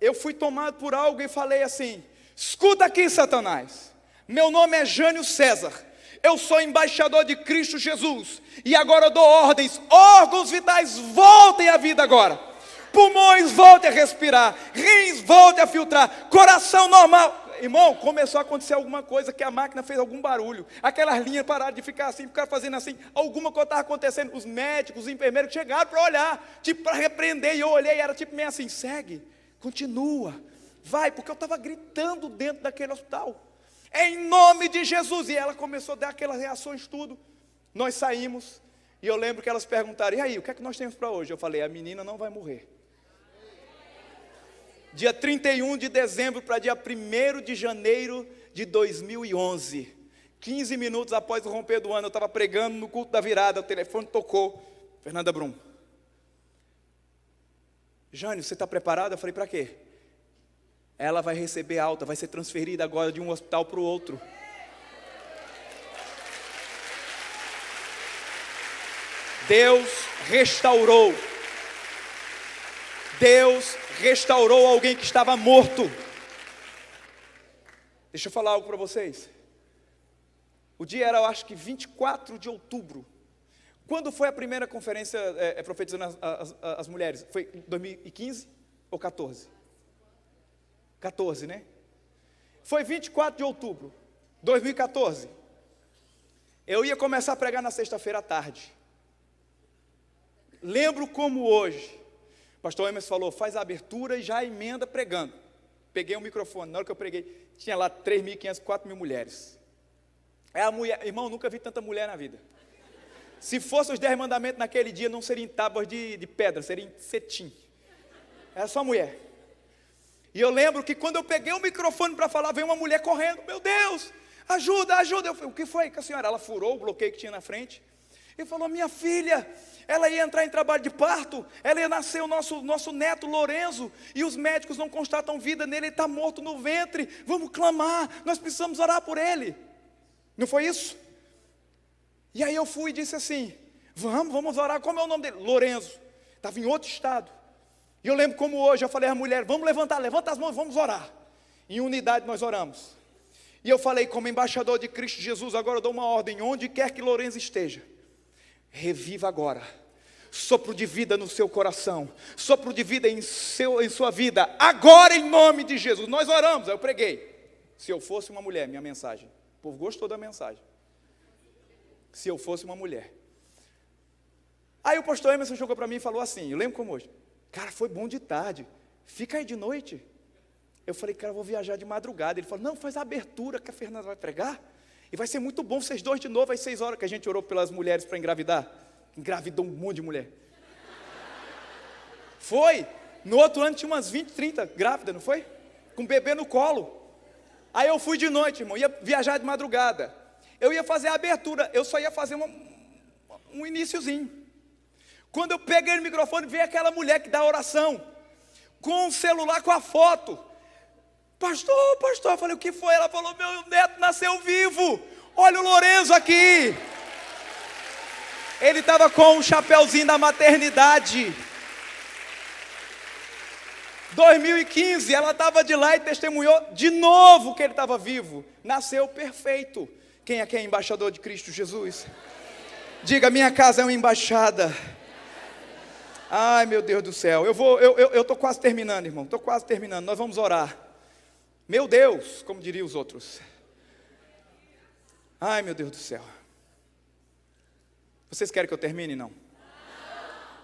eu fui tomado por algo e falei assim, escuta aqui Satanás, meu nome é Jânio César, eu sou embaixador de Cristo Jesus, e agora eu dou ordens, órgãos vitais voltem à vida agora, pulmões voltem a respirar, rins voltem a filtrar, coração normal. Irmão, começou a acontecer alguma coisa, que a máquina fez algum barulho, aquelas linhas pararam de ficar assim, ficaram fazendo assim, alguma coisa estava acontecendo, os médicos, os enfermeiros chegaram para olhar, tipo para repreender, e eu olhei e era tipo meio assim, segue, continua, vai, porque eu estava gritando dentro daquele hospital. Em nome de Jesus. E ela começou a dar aquelas reações tudo. Nós saímos. E eu lembro que elas perguntaram: e aí, o que é que nós temos para hoje? Eu falei: a menina não vai morrer. Dia 31 de dezembro para dia 1º de janeiro de 2011. 15 minutos após o romper do ano, eu estava pregando no culto da virada, o telefone tocou. Fernanda Brum. Jânio, você está preparado? Eu falei: para quê? Ela vai receber alta, vai ser transferida agora de um hospital para o outro. Deus restaurou. Deus restaurou alguém que estava morto. Deixa eu falar algo para vocês. O dia era, eu acho que 24 de outubro. Quando foi a primeira conferência profetizando as mulheres? Foi em 2015 ou 14? 14, né? Foi 24 de outubro de 2014. Eu ia começar a pregar na sexta-feira à tarde. Lembro como hoje. O pastor Emerson falou: faz a abertura e já emenda pregando. Peguei o microfone, na hora que eu preguei, tinha lá 3.500, 4.000 mulheres. A mulher, irmão, nunca vi tanta mulher na vida. Se fossem os 10 mandamentos naquele dia, não seriam tábuas de pedra, seriam cetim. Era só mulher. E eu lembro que quando eu peguei o microfone para falar, veio uma mulher correndo: meu Deus, ajuda, ajuda. Eu falei: o que foi com a senhora? Ela furou o bloqueio que tinha na frente e falou: minha filha, ela ia entrar em trabalho de parto, ela ia nascer o nosso neto Lorenzo, e os médicos não constatam vida nele, ele está morto no ventre, vamos clamar, nós precisamos orar por ele. Não foi isso? E aí eu fui e disse assim: vamos orar. Como é o nome dele? Lorenzo. Estava em outro estado. E eu lembro como hoje eu falei à mulher: vamos levantar, levanta as mãos, vamos orar. Em unidade nós oramos. E eu falei: como embaixador de Cristo Jesus, agora eu dou uma ordem: onde quer que Lorenzo esteja, reviva agora. Sopro de vida no seu coração, sopro de vida em sua vida, agora em nome de Jesus. Nós oramos, aí eu preguei. Se eu fosse uma mulher, minha mensagem. O povo gostou da mensagem. Se eu fosse uma mulher. Aí o pastor Emerson chegou para mim e falou assim, eu lembro como hoje: cara, foi bom de tarde, fica aí de noite. Eu falei: cara, eu vou viajar de madrugada. Ele falou: não, faz a abertura que a Fernanda vai pregar, e vai ser muito bom vocês dois de novo, às 6 horas, que a gente orou pelas mulheres para engravidar. Engravidou um monte de mulher. Foi. No outro ano tinha umas 20, 30 grávidas, não foi? Com bebê no colo. Aí eu fui de noite, irmão, ia viajar de madrugada. Eu ia fazer a abertura, eu só ia fazer um iniciozinho. Quando eu peguei no microfone, veio aquela mulher que dá oração, com o celular com a foto. Pastor, eu falei: o que foi? Ela falou: meu neto nasceu vivo, olha o Lorenzo aqui. Ele estava com um chapéuzinho da maternidade. 2015, ela estava de lá e testemunhou de novo que ele estava vivo. Nasceu perfeito. Quem aqui é embaixador de Cristo Jesus? Diga: minha casa é uma embaixada. Ai, meu Deus do céu. Eu estou quase terminando, irmão. Estou quase terminando. Nós vamos orar. Meu Deus, como diriam os outros. Ai, meu Deus do céu. Vocês querem que eu termine? Não.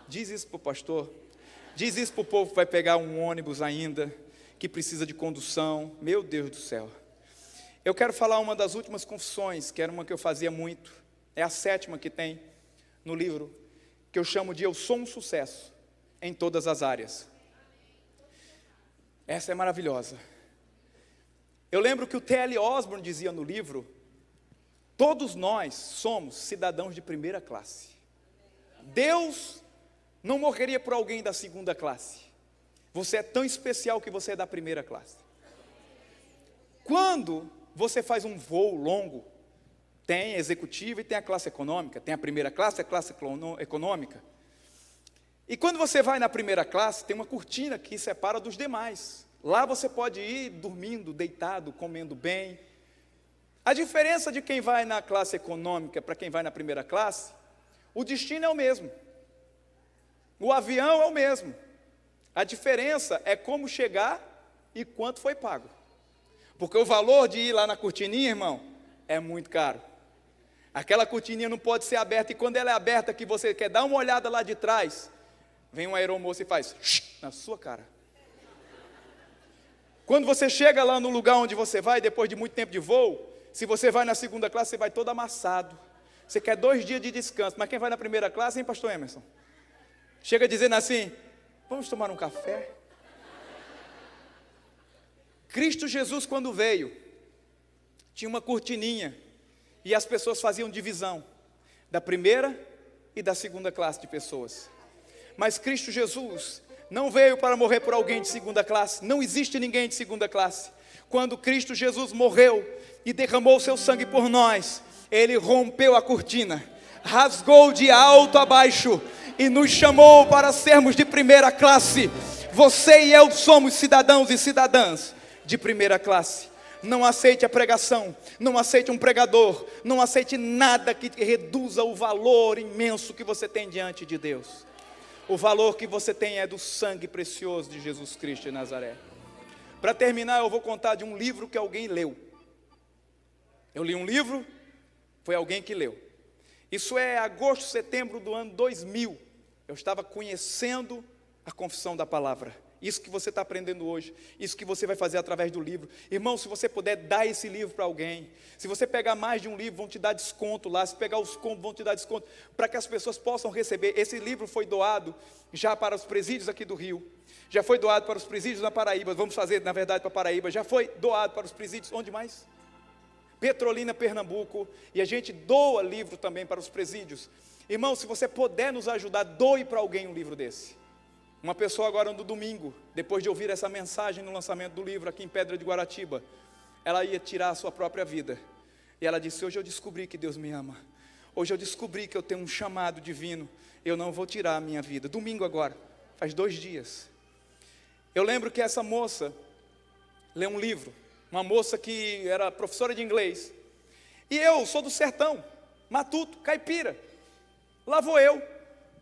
Diz isso para o pastor. Diz isso para o povo que vai pegar um ônibus ainda, que precisa de condução. Meu Deus do céu. Eu quero falar uma das últimas confissões, que era uma que eu fazia muito. É a 7ª que tem no livro, que eu chamo de Eu Sou um Sucesso em Todas as Áreas. Essa é maravilhosa. Eu lembro que o T.L. Osborne dizia no livro: todos nós somos cidadãos de primeira classe. Deus não morreria por alguém da segunda classe. Você é tão especial que você é da primeira classe. Quando você faz um voo longo, tem a executiva e tem a classe econômica. Tem a primeira classe, a classe econômica. E quando você vai na primeira classe, tem uma cortina que separa dos demais. Lá você pode ir dormindo, deitado, comendo bem. A diferença de quem vai na classe econômica para quem vai na primeira classe, o destino é o mesmo. O avião é o mesmo. A diferença é como chegar e quanto foi pago. Porque o valor de ir lá na cortininha, irmão, é muito caro. Aquela cortininha não pode ser aberta, e quando ela é aberta, que você quer dar uma olhada lá de trás, vem uma aeromoça e faz na sua cara. Quando você chega lá no lugar onde você vai, depois de muito tempo de voo, se você vai na segunda classe, você vai todo amassado. Você quer 2 dias de descanso, mas quem vai na primeira classe, hein, pastor Emerson? Chega dizendo assim, vamos tomar um café? Cristo Jesus, quando veio, tinha uma cortininha, e as pessoas faziam divisão, da primeira e da segunda classe de pessoas. Mas Cristo Jesus não veio para morrer por alguém de segunda classe, não existe ninguém de segunda classe. Quando Cristo Jesus morreu e derramou seu sangue por nós, Ele rompeu a cortina, rasgou de alto a baixo e nos chamou para sermos de primeira classe. Você e eu somos cidadãos e cidadãs de primeira classe. Não aceite a pregação, não aceite um pregador, não aceite nada que reduza o valor imenso que você tem diante de Deus. O valor que você tem é do sangue precioso de Jesus Cristo de Nazaré. Para terminar, eu vou contar de um livro que alguém leu. Eu li um livro, foi alguém que leu. Isso é agosto, setembro do ano 2000. Eu estava conhecendo a confissão da palavra. Isso que você está aprendendo hoje, isso que você vai fazer através do livro. Irmão, se você puder, dá esse livro para alguém. Se você pegar mais de um livro, vão te dar desconto lá. Se pegar os combos, vão te dar desconto, para que as pessoas possam receber. Esse livro foi doado já para os presídios aqui do Rio. Já foi doado para os presídios na Paraíba. Vamos fazer, na verdade, para Paraíba. Já foi doado para os presídios, onde mais? Petrolina, Pernambuco. E a gente doa livro também para os presídios. Irmão, se você puder nos ajudar, doe para alguém um livro desse. Uma pessoa agora no domingo, depois de ouvir essa mensagem no lançamento do livro aqui em Pedra de Guaratiba, ela ia tirar a sua própria vida. E ela disse, hoje eu descobri que Deus me ama. Hoje eu descobri que eu tenho um chamado divino. Eu não vou tirar a minha vida. Domingo agora, faz 2 dias. Eu lembro que essa moça leu um livro. Uma moça que era professora de inglês. E eu sou do sertão, matuto, caipira. Lá vou eu.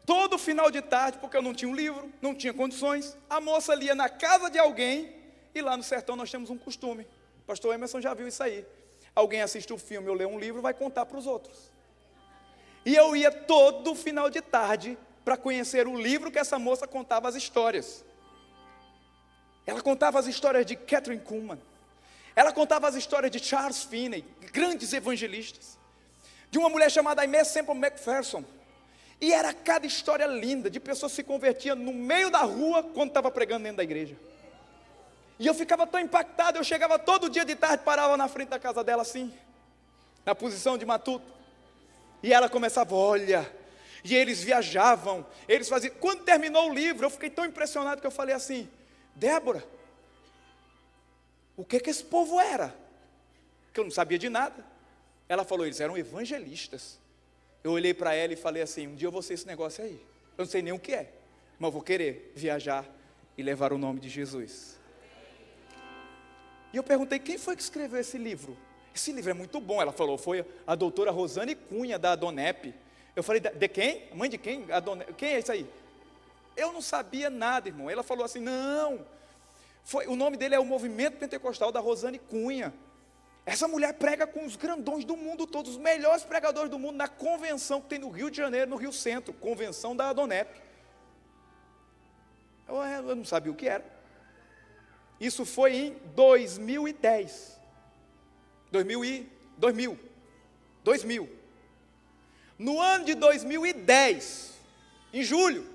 Todo final de tarde, porque eu não tinha um livro, não tinha condições, a moça lia na casa de alguém, e lá no sertão nós temos um costume. O pastor Emerson já viu isso aí. Alguém assiste um filme ou lê um livro, vai contar para os outros. E eu ia todo final de tarde para conhecer o livro que essa moça contava as histórias. Ela contava as histórias de Kathryn Kuhlman. Ela contava as histórias de Charles Finney, grandes evangelistas. De uma mulher chamada Aimee Semple McPherson. E era cada história linda, de pessoas que se convertiam no meio da rua, quando estava pregando dentro da igreja. E eu ficava tão impactado, eu chegava todo dia de tarde, parava na frente da casa dela assim, na posição de matuto. E ela começava, olha, e eles viajavam, eles faziam. Quando terminou o livro, eu fiquei tão impressionado que eu falei assim, Débora, o que esse povo era? Que eu não sabia de nada. Ela falou, eles eram evangelistas. Eu olhei para ela e falei assim, um dia eu vou ser esse negócio aí. Eu não sei nem o que é, mas eu vou querer viajar e levar o nome de Jesus. E eu perguntei, quem foi que escreveu esse livro? Esse livro é muito bom. Ela falou, foi a doutora Rosane Cunha, da Adonep. Eu falei, de quem? Mãe de quem? Quem é isso aí? Eu não sabia nada, irmão. Ela falou assim, não. O nome dele é o Movimento Pentecostal da Rosane Cunha. Essa mulher prega com os grandões do mundo todo, os melhores pregadores do mundo, na convenção que tem no Rio de Janeiro, no Rio Centro, convenção da Adonep. Eu não sabia o que era. Isso foi em 2010. 2000. No ano de 2010, em julho,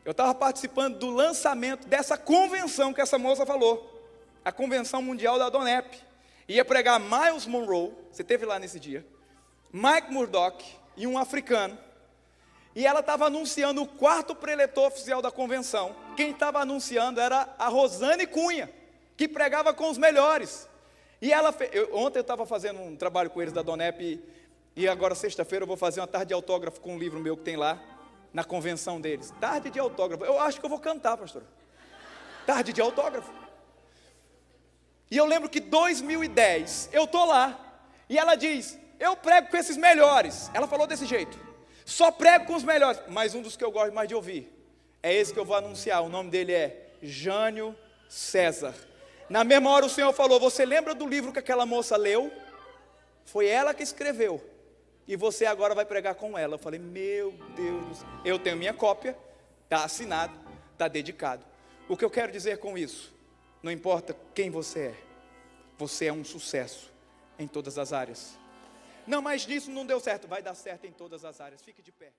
eu estava participando do lançamento dessa convenção que essa moça falou, a Convenção Mundial da Adonep. Ia pregar Miles Monroe, você esteve lá nesse dia, Mike Murdock e um africano. E ela estava anunciando o 4º preletor oficial da convenção. Quem estava anunciando era a Rosane Cunha, que pregava com os melhores. E ela ontem eu estava fazendo um trabalho com eles da Adonep, e agora sexta-feira eu vou fazer uma tarde de autógrafo com um livro meu que tem lá, na convenção deles. Tarde de autógrafo. Eu acho que eu vou cantar, pastor. Tarde de autógrafo. E eu lembro que 2010, eu estou lá, e ela diz, eu prego com esses melhores. Ela falou desse jeito, só prego com os melhores. Mas um dos que eu gosto mais de ouvir, é esse que eu vou anunciar, o nome dele é Jânio César. Na mesma hora o Senhor falou, você lembra do livro que aquela moça leu? Foi ela que escreveu, e você agora vai pregar com ela. Eu falei, meu Deus do céu. Eu tenho minha cópia, está assinado, está dedicado. O que eu quero dizer com isso? Não importa quem você é um sucesso em todas as áreas. Não, mas nisso não deu certo, vai dar certo em todas as áreas. Fique de pé.